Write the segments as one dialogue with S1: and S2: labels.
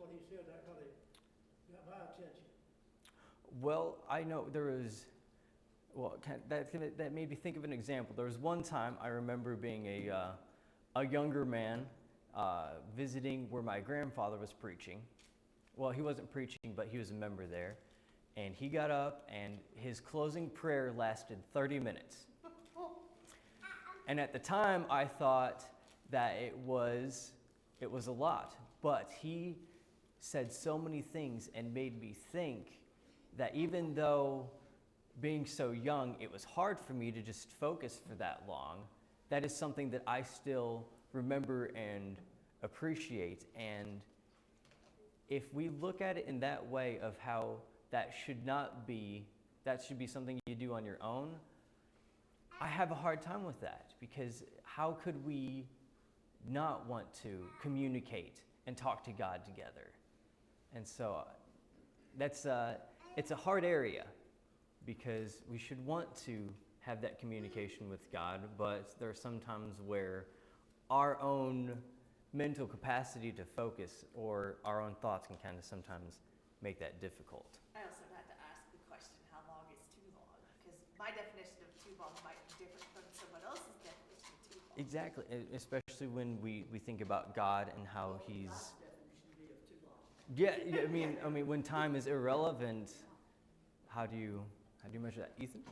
S1: what he said, that kind of got my attention.
S2: Well, I know there was, that made me think of an example. There was one time I remember being a younger man visiting where my grandfather was preaching. Well, he wasn't preaching, but he was a member there. And he got up, and his closing prayer lasted 30 minutes. And at the time, I thought that it was a lot. But he said so many things and made me think that even though being so young, it was hard for me to just focus for that long, that is something that I still remember and appreciate. And if we look at it in that way of how that should be something you do on your own, I have a hard time with that, because how could we not want to communicate and talk to God together? And so it's a hard area, because we should want to have that communication with God, but there are some times where our own mental capacity to focus or our own thoughts can kind of sometimes make that difficult.
S3: I also had to ask the question, how long is too long? Because my definition of too long might be different from someone else's definition of too long.
S2: Exactly, especially when we think about God and how He's.
S1: God's definition would be of too long.
S2: Yeah, I mean, when time is irrelevant, how do you measure that, Ethan?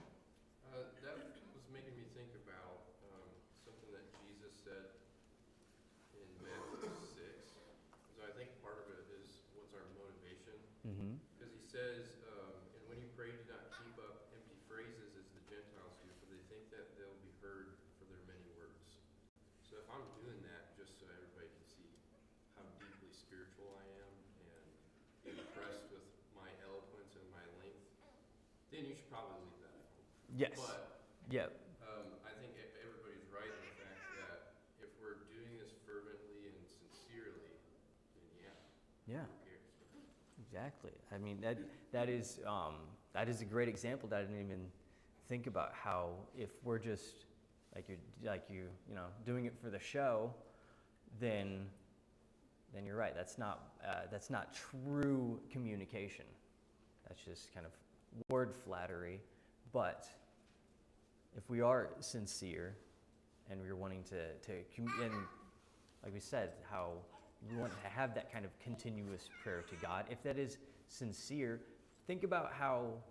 S4: That was making me think about something that Jesus said in Matthew 6. So I think part of it is what's our motivation.
S2: Mm-hmm.
S4: Because he says, and when you pray, do not keep up empty phrases as the Gentiles do, for they think that they'll be heard for their many words. So if I'm doing that just so everybody can see how deeply spiritual I am and be impressed with my eloquence and my length, then you should probably leave that at home.
S2: Yes.
S4: But
S2: Yeah.
S4: I think everybody's right in the fact that if we're doing this fervently and sincerely, then
S2: Yeah.
S4: who cares?
S2: Exactly. I mean, that is a great example that I didn't even think about. How if we're just like you doing it for the show, then you're right. That's not true communication. That's just kind of word flattery. But if we are sincere and we're wanting and like we said, how we want to have that kind of continuous prayer to God, if that is sincere, think about how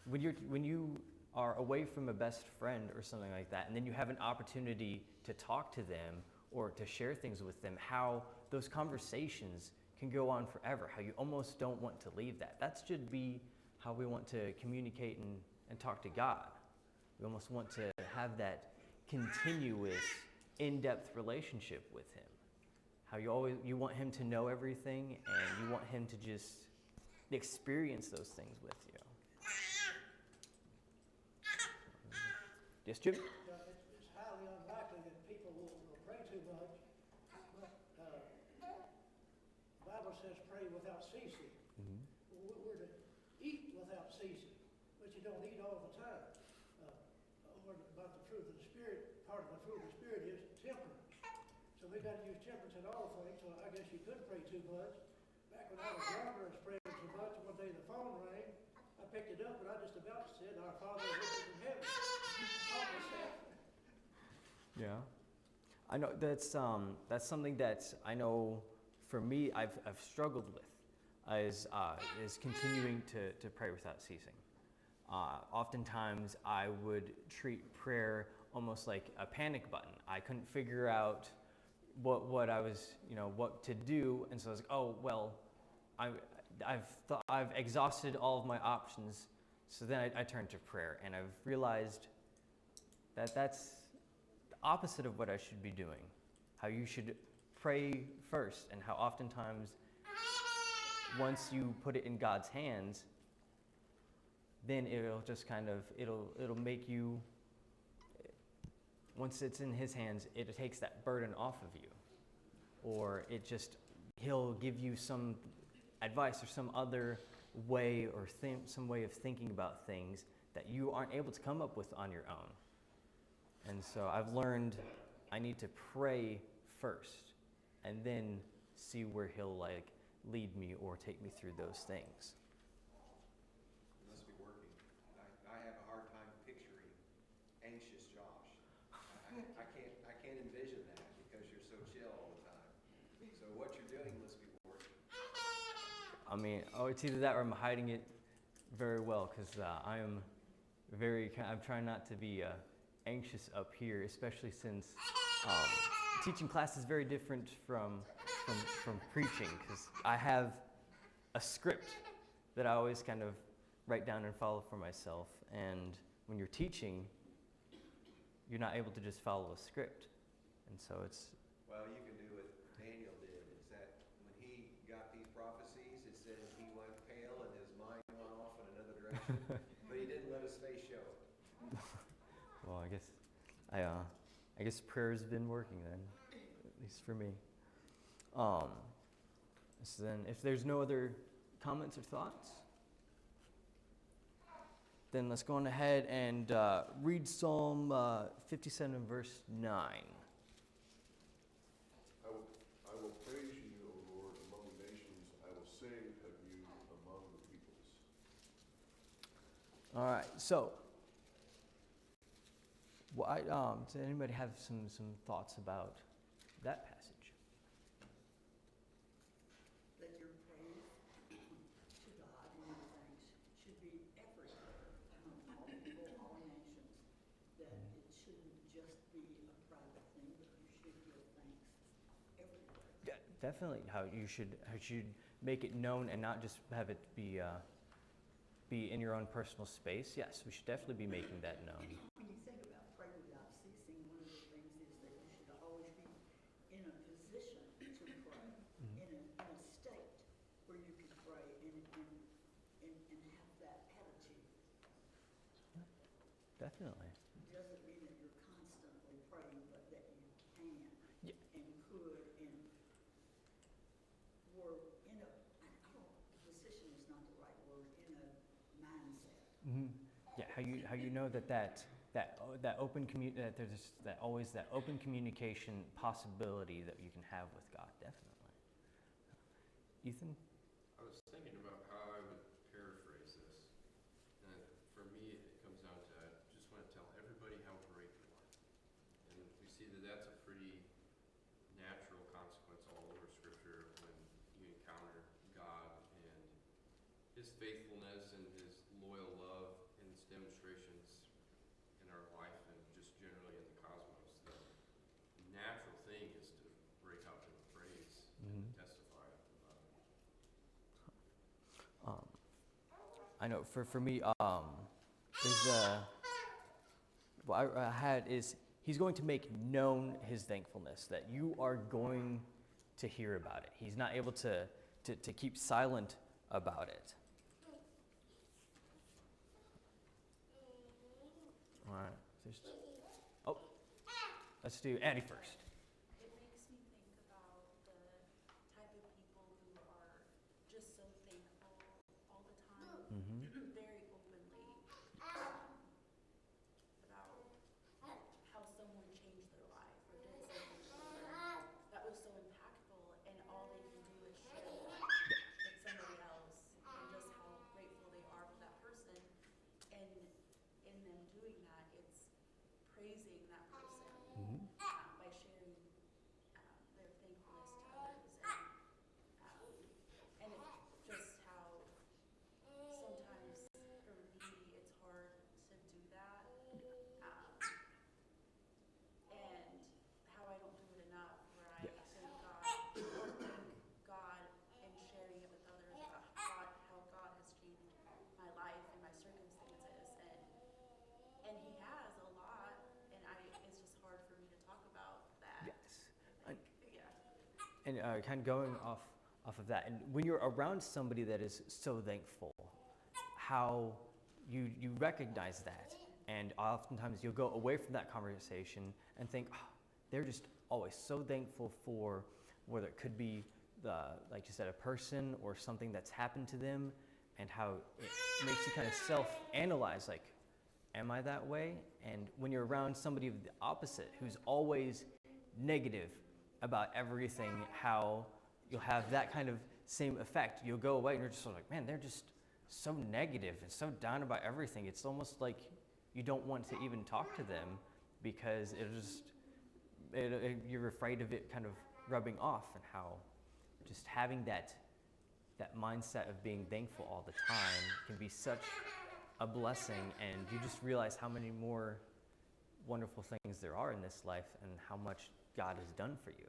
S2: when you are away from a best friend or something like that, and then you have an opportunity to talk to them or to share things with them, how those conversations can go on forever, how you almost don't want to leave that. That should be how we want to communicate and talk to God. We almost want to have that continuous, in-depth relationship with Him. How you want Him to know everything, and you want Him to just experience those things with you. Yes, Jim?
S1: It's highly unlikely that people will pray too much, but the Bible says pray without ceasing.
S2: Mm-hmm.
S1: We're to eat without ceasing, but you don't eat all the time. About the fruit of the Spirit, part of the fruit of the Spirit is temperance. So we've got to use temperance in all things, so I guess you could pray too much. Back when I was younger, I was praying too much. One day the phone rang. I picked it up, and I just about said, "Our Father who is in heaven." Almost said.
S2: Yeah. I know that's something that I know for me I've struggled with is continuing to pray without ceasing. Oftentimes I would treat prayer almost like a panic button. I couldn't figure out what I was, what to do, and so I was like, oh well, I've exhausted all of my options, so then I turned to prayer, and I've realized that that's the opposite of what I should be doing. How you should pray first, and how oftentimes once you put it in God's hands, then it'll just kind of, it'll make you, once it's in His hands, it takes that burden off of you. Or He'll give you some advice or some other way or some way of thinking about things that you aren't able to come up with on your own. And so I've learned I need to pray first and then see where He'll lead me or take me through those things.
S5: It must be working. I have a hard time picturing anxious Josh. I can't envision that because you're so chill all the time. So what you're doing must be working.
S2: I mean, oh, it's either that or I'm hiding it very well because I'm trying not to be anxious up here, especially since teaching class is very different from preaching because I have a script that I always kind of write down and follow for myself. And when you're teaching, you're not able to just follow a script. And so it's...
S5: Well, you can do what Daniel did. It's that when he got these prophecies, it said he went pale and his mind went off in another direction, but he didn't let his face show it.
S2: Well, I guess prayer's been working then, at least for me. So then, if there's no other comments or thoughts, then let's go on ahead and read Psalm 57, verse 9.
S6: I will praise you, O Lord, among the nations. I will sing of you among the peoples.
S2: All right, so does anybody have some thoughts about that passage?
S7: That your praise to God and your thanks should be everywhere among all people, all nations. That it shouldn't just be a private thing, but you should give thanks everywhere.
S2: Yeah, definitely, how you should make it known and not just have it be in your own personal space. Yes, we should definitely be making that known.
S7: When you think about pray without ceasing, one of the things is that you should always be in a position to pray, in a state where you can pray and have that attitude.
S2: Definitely.
S7: It doesn't mean that you're constantly praying, but that you can
S2: Yeah.
S7: and could and were in a, position is not the right word, in a mindset.
S2: Mm-hmm. Yeah, how you know that open that there's always that open communication possibility that you can have with God. Definitely. Ethan?
S4: I was thinking about how I would paraphrase this. And for me, it comes down to I just want to tell everybody how great you are. And we see that that's a pretty natural consequence all over Scripture when you encounter God and His faithfulness and His loyal love and His demonstrations in our life and just generally in the cosmos. The natural thing is to break out in praise and testify about it.
S2: I know for me, what I had is he's going to make known his thankfulness, that you are going to hear about it. He's not able to keep silent about it. All right. Let's do Annie first.
S8: It makes me think about the type of people who are just so thankful all the time, very openly, about how someone changed their life or did something for them that was so impactful, and all they can do is share that with somebody else, and just how grateful they are for that person. And in them doing that, it's praising that person by sharing their thankfulness to others, and it's just how sometimes for me it's hard to do that, and how I don't do it enough, where I thank God and sharing it with others about how God has changed my life and my circumstances, and He has a lot, and it's just hard for me to talk about that.
S2: Yes.
S8: Yeah.
S2: And kind of going off of that, and when you're around somebody that is so thankful, how you recognize that, and oftentimes you'll go away from that conversation and think, oh, they're just always so thankful for whether it could be like you said, a person or something that's happened to them, and how it makes you kind of self-analyze, like, am I that way? And when you're around somebody of the opposite, who's always negative about everything, how you'll have that kind of same effect. You'll go away and you're just sort of like, man, they're just so negative and so down about everything. It's almost like you don't want to even talk to them because you're afraid of it kind of rubbing off, and how just having that mindset of being thankful all the time can be such a blessing, and you just realize how many more wonderful things there are in this life and how much God has done for you.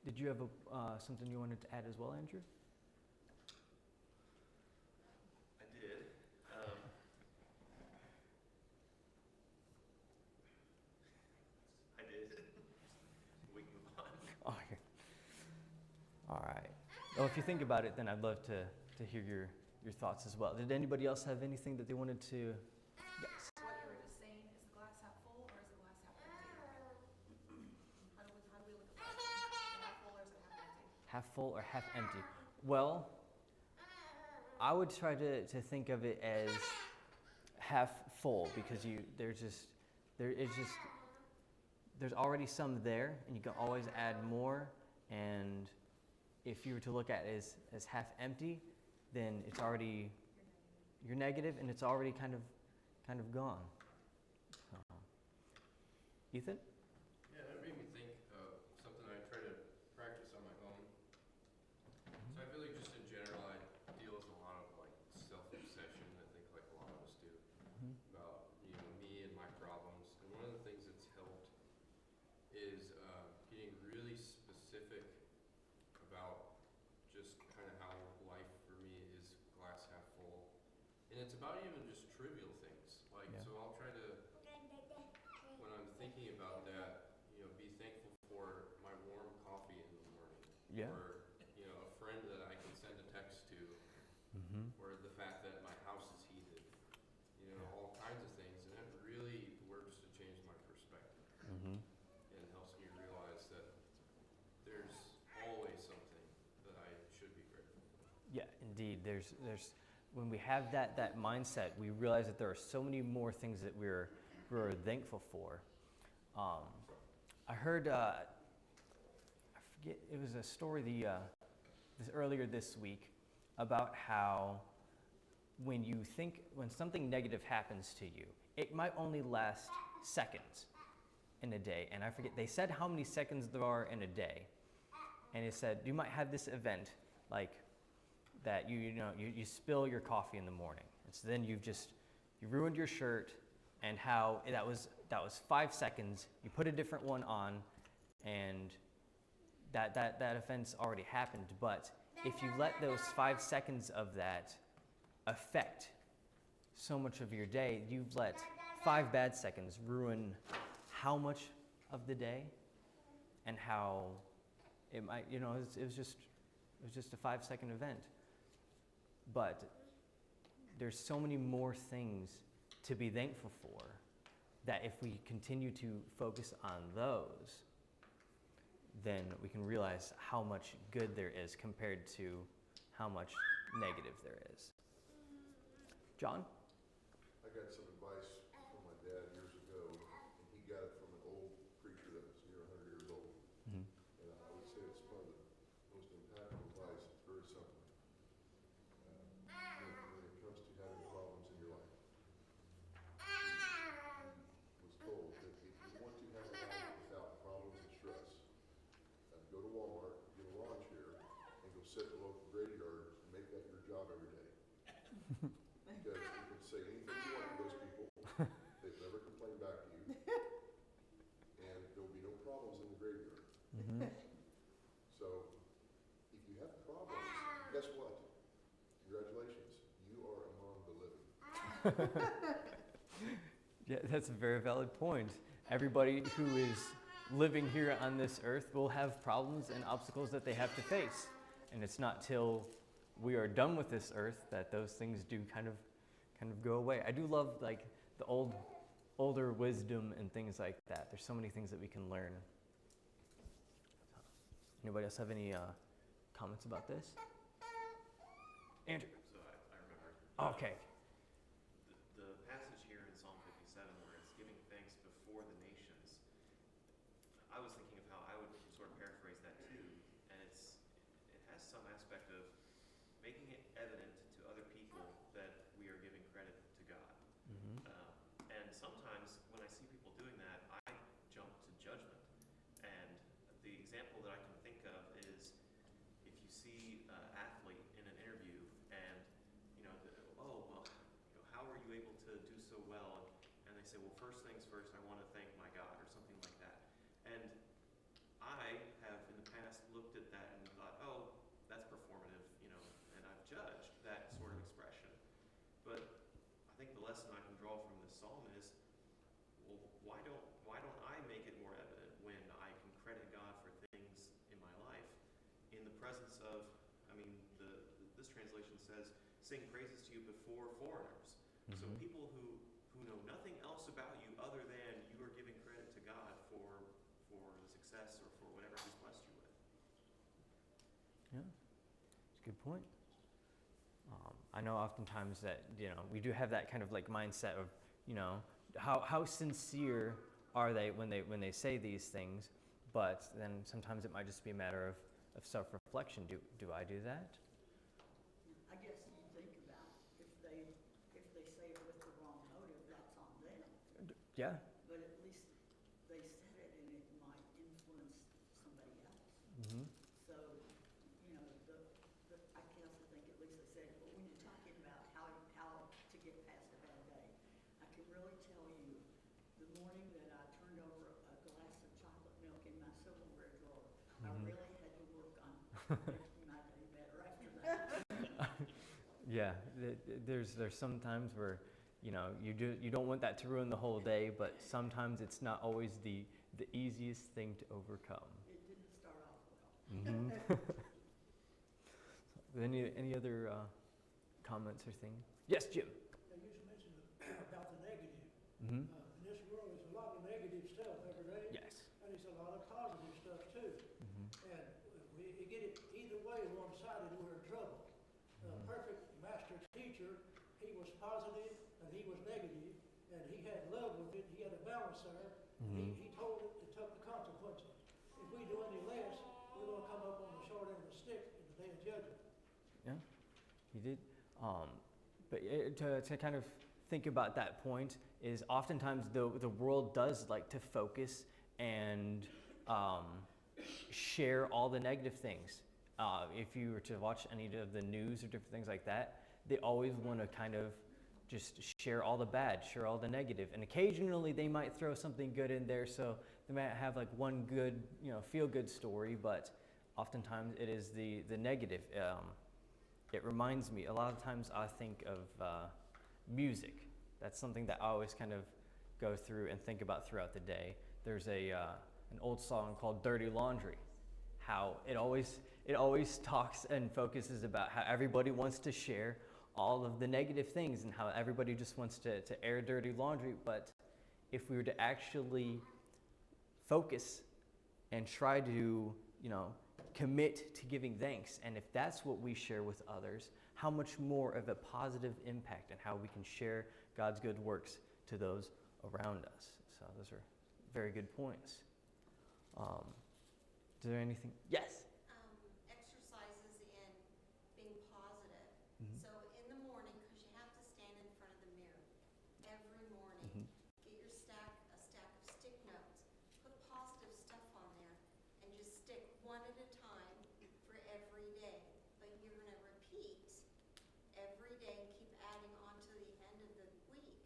S2: Did you have something you wanted to add as well, Andrew?
S5: I did. I did. We can move on.
S2: Oh, all right. Well, if you think about it, then I'd love to hear your thoughts as well. Did anybody else have anything that they wanted to? Yes.
S8: What you were just saying, is the glass half full or is the glass half empty? How do we look at that? Is it half full or is it half empty?
S2: Half full or half empty? Well, I would try to think of it as half full, because there's already some there, and you can always add more. And if you were to look at it as half empty, then you're negative, and it's already kind of gone. So, Ethan?
S4: Yeah, that made me think of something I try to practice on my own. So I feel like just in general, I deal with a lot of like self-obsession, I think like a lot of us do, about, me and my problems. And one of the things that's helped is getting really specific about just kind of how life for me is glass half full. And it's about even just trivial things. Like,
S2: Yeah.
S4: so I'll try to, when I'm thinking about that, be thankful for my warm coffee in the morning.
S2: Yeah.
S4: Or, a friend that I can send a text to. Or the fact that my house is heated. All kinds of things. And that really works to change my perspective. And helps me realize that there's always something that I should be grateful for.
S2: Yeah, indeed. There's when we have that mindset, we realize that there are so many more things that we're thankful for. I heard, I forget, it was a story earlier this week about how when something negative happens to you, it might only last seconds in a day. And I forget, they said how many seconds there are in a day. And it said, you might have this event, like that you spill your coffee in the morning. And so then you ruined your shirt, and how that was 5 seconds. You put a different one on, and that offense already happened. But if you let those 5 seconds of that affect so much of your day, you've let 5 bad seconds ruin how much of the day, and how it might, it was just a 5-second event. But there's so many more things to be thankful for, that if we continue to focus on those, then we can realize how much good there is compared to how much negative there is. John?
S6: I got some advice from my dad years ago, and he got it from an old preacher that was near 100 years old. And I would say it's one of the most impactful advice. It's very simple. When it comes to having problems in your life, he was told that if you want to have a life without problems and stress, go to Walmart, get a lawn chair, and go sit in the local graveyard and make that your job every day. Because you can say anything you want to those people, they've never complained back to you, and there will be no problems in the graveyard. So, if you have problems, guess what? Congratulations, you are among the living.
S2: Yeah, that's a very valid point. Everybody who is living here on this earth will have problems and obstacles that they have to face. And it's not till we are done with this earth that those things do kind of go away. I do love like the older wisdom and things like that. There's so many things that we can learn. Anybody else have any comments about this? Andrew.
S9: So I remember.
S2: Okay.
S9: The passage here in Psalm 57 where it's giving thanks before the nations, I was thinking of how I would sort of paraphrase that too, and it has some aspect of making it evident to other people that we are giving credit to God.
S2: Mm-hmm.
S9: And sometimes when I see people doing that, I jump to judgment. And the example that I can think of is if you see an athlete in an interview and, oh, well, how were you able to do so well? And they say, well, first things first, I want to thank my God, or something like that. And I have in the past looked at that and thought, oh, that's performative, and I've judged that sort of expression. But I think the lesson I can draw from this psalm is, well, why don't I make it more evident when I can credit God for things in my life in the presence of, this translation says, sing praises to you before foreigners.
S2: Mm-hmm.
S9: So people who know nothing else about you other than you are giving credit to God for the success or for whatever He's blessed you with.
S2: Yeah, it's a good point. I know oftentimes that, we do have that kind of like mindset of, how sincere are they when they say these things, but then sometimes it might just be a matter of self-reflection. Do I do that?
S7: I guess you think about if they say it with the wrong motive, that's on them.
S2: Yeah.
S7: But at least they said it and it might influence somebody else.
S2: Mm-hmm.
S7: So, I guess I think at least they said, well, when you're talking about how to get past a bad day, I can really tell you the morning that I turned over a glass of chocolate milk in my silverware drawer, I really had to work on making my day better after that.
S2: Yeah, there's some times where, you don't want that to ruin the whole day, but sometimes it's not always the easiest thing to overcome.
S7: It didn't start off well.
S2: Mm-hmm. Any other comments or things? Yes, Jim.
S1: Now, you just mentioned about the negative.
S2: Mm-hmm.
S1: In this world, there's a lot of negative stuff every day.
S2: Yes.
S1: And there's a lot of positive stuff too.
S2: Mm-hmm.
S1: And we get it either way, one-sided, we're in trouble. A perfect master teacher, he was positive and he was negative, and he had love with it, he had a balance there.
S2: Mm-hmm.
S1: He told it to take the consequences. If we do any less, we're going to come up on the short end of the stick in the day of judgment.
S2: Yeah, he did. But to kind of think about that point is oftentimes the world does like to focus and share all the negative things. If you were to watch any of the news or different things like that, they always want to kind of just share all the bad, share all the negative. And occasionally they might throw something good in there, so they might have like one good, feel-good story, but oftentimes it is the negative. It reminds me, a lot of times I think of music. That's something that I always kind of go through and think about throughout the day. There's an old song called Dirty Laundry, how it always talks and focuses about how everybody wants to share all of the negative things and how everybody just wants to air dirty laundry. But if we were to actually focus and try to, commit to giving thanks, and if that's what we share with others, how much more of a positive impact and how we can share God's good works to those around us. So those are very good points. Is there anything? Yes?
S10: Exercises in being positive.
S2: Mm-hmm.
S10: So in the morning, because you have to stand in front of the mirror every morning,
S2: Mm-hmm.
S10: get a stack of stick notes, put positive stuff on there, and just stick one at a time for every day. But you're going to repeat every day and keep adding on to the end of the week.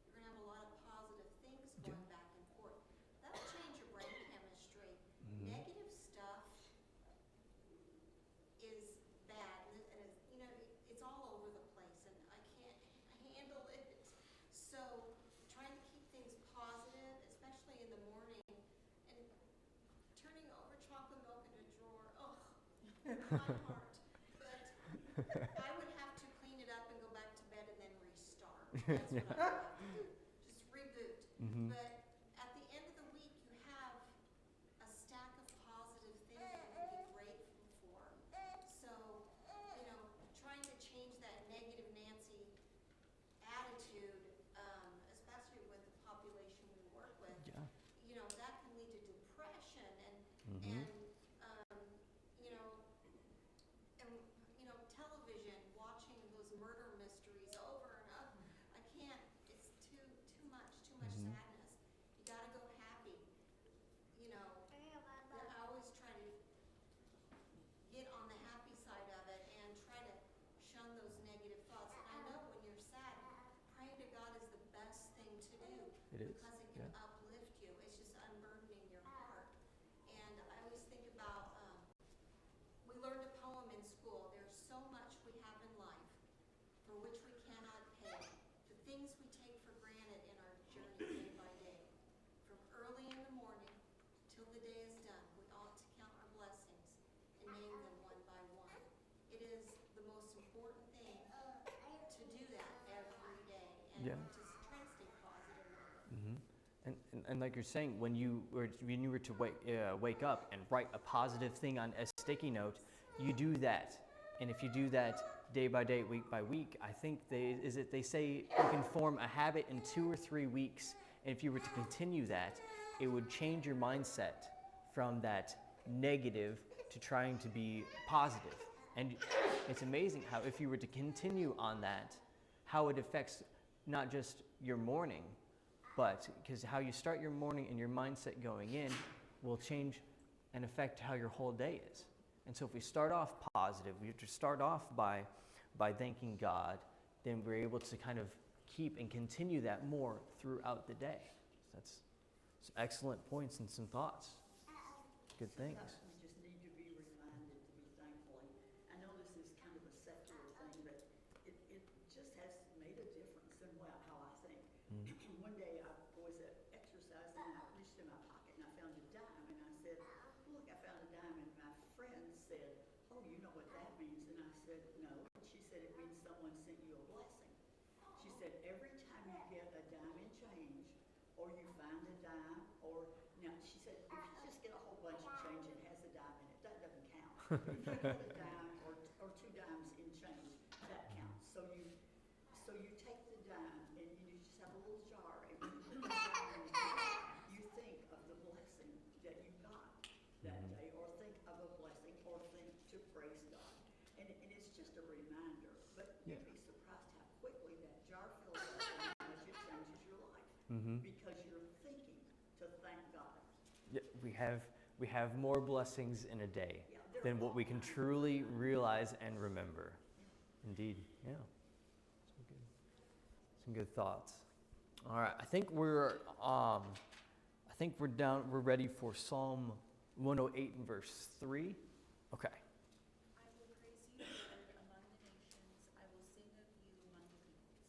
S10: You're going to have a lot of positive things going back and forth. That'll change your brain chemistry.
S2: Mm-hmm.
S10: Negative stuff is bad, and it's all over the place, and I can't handle it. So trying to keep things positive, especially in the morning, and turning over chocolate milk in a drawer, my heart. But I would have to clean it up and go back to bed and then restart. That's what I would have to do. Just reboot.
S2: Mm-hmm.
S10: But at the end of the week, you have a stack of positive things that you can be grateful for. So, trying to change that negative Nancy attitude, especially with the population we work with,
S2: Yeah.
S10: That can lead to depression and
S2: Mm-hmm. It is,
S10: Because it
S2: yeah.
S10: can uplift you. It's just unburdening your heart. And I always think about, we learned a poem in school. There's so much we have in life for which we cannot pay. The things we take for granted in our journey day by day. From early in the morning till the day is done, we ought to count our blessings and name them one by one. It is the most important thing to do that every day and
S2: Yeah.
S10: to try to stay positive with it.
S2: Hmm. And like you're saying, when you were to wake up and write a positive thing on a sticky note, you do that. And if you do that day by day, week by week, I think they say you can form a habit in 2 or 3 weeks. And if you were to continue that, it would change your mindset from that negative to trying to be positive. And it's amazing how if you were to continue on that, how it affects not just your morning, but because how you start your morning and your mindset going in will change and affect how your whole day is. And so if we start off positive, we have to start off by thanking God, then we're able to kind of keep and continue that more throughout the day. So that's some excellent points and some thoughts. Good things.
S7: Sometimes we just need to be reminded to be thankful. I know this is kind of a secular thing, but it just has made a difference in how I think. One day I was exercising and I reached in my pocket and I found a dime and I said, look, I found a dime, and my friend said, oh, you know what that means? And I said, no. And she said, it means someone sent you a blessing. She said, every time you get a dime and change, or you find a dime, or, now, she said, if you just get a whole bunch of change and has a dime in it, that doesn't count. If you get a dime or 2 dimes in change, that counts. So you take the dime and you just have a little jar, and when you put the dime in the jar, you think of the blessing that you got that day, or think of a blessing, or think to praise God. And it's just a reminder. But you'd be surprised how quickly that jar fills up and how much it changes your life. Because you're thinking to thank God.
S2: Yeah, we have more blessings in a day than what we can truly realize and remember. Indeed, yeah. Some good thoughts. All right, I think we're down. We're ready for Psalm 108 and verse 3. Okay.
S8: I will praise you, Lord, among the nations. I will sing of you among the peoples.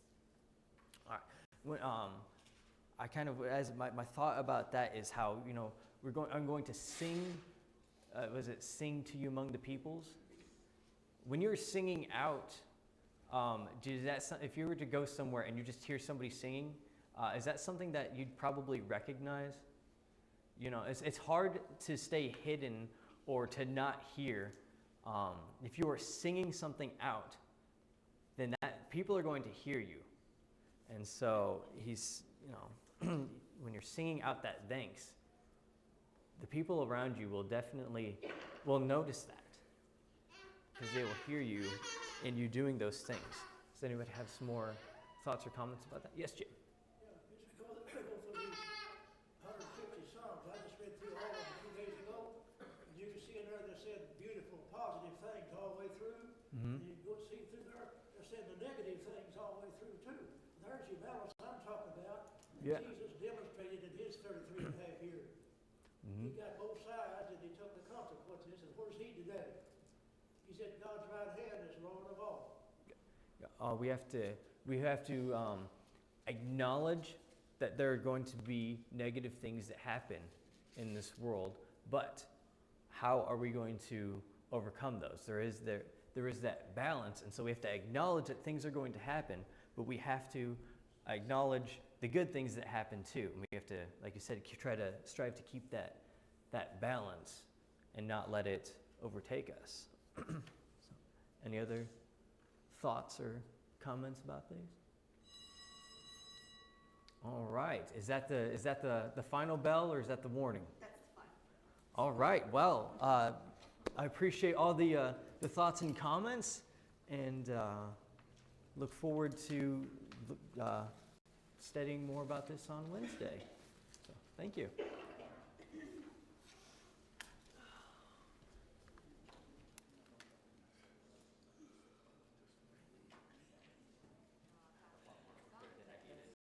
S2: All right. I kind of, as my thought about that is how, I'm going to sing, sing to you among the peoples? When you're singing out, if you were to go somewhere and you just hear somebody singing, is that something that you'd probably recognize? It's hard to stay hidden or to not hear. If you are singing something out, then that people are going to hear you. And so when you're singing out that thanks, the people around you will definitely notice that because they will hear you in you doing those things. Does anybody have some more thoughts or comments about that? Yes, Jim.
S1: Yeah, as we go through these 150 Psalms, I just read through all of them 2 days ago, and you can see in there that said beautiful, positive things all the way through. And you go see through there, they're saying the negative things all the way through too. There's your balance I'm talking about.
S2: Yeah.
S1: Jesus demonstrated in his 33 and a half years. He got both sides and he took the consequences. And where's he today? He's at God's right hand as Lord of all.
S2: We have to acknowledge that there are going to be negative things that happen in this world, but how are we going to overcome those? There is that balance, and so we have to acknowledge that things are going to happen, but we have to acknowledge the good things that happen too. And we have to, like you said, try to strive to keep that balance and not let it overtake us. So, any other thoughts or comments about these? All right. Is that the final bell, or is that the warning?
S3: That's fine.
S2: All right. Well, I appreciate all the thoughts and comments, and look forward to studying more about this on Wednesday. So, thank you.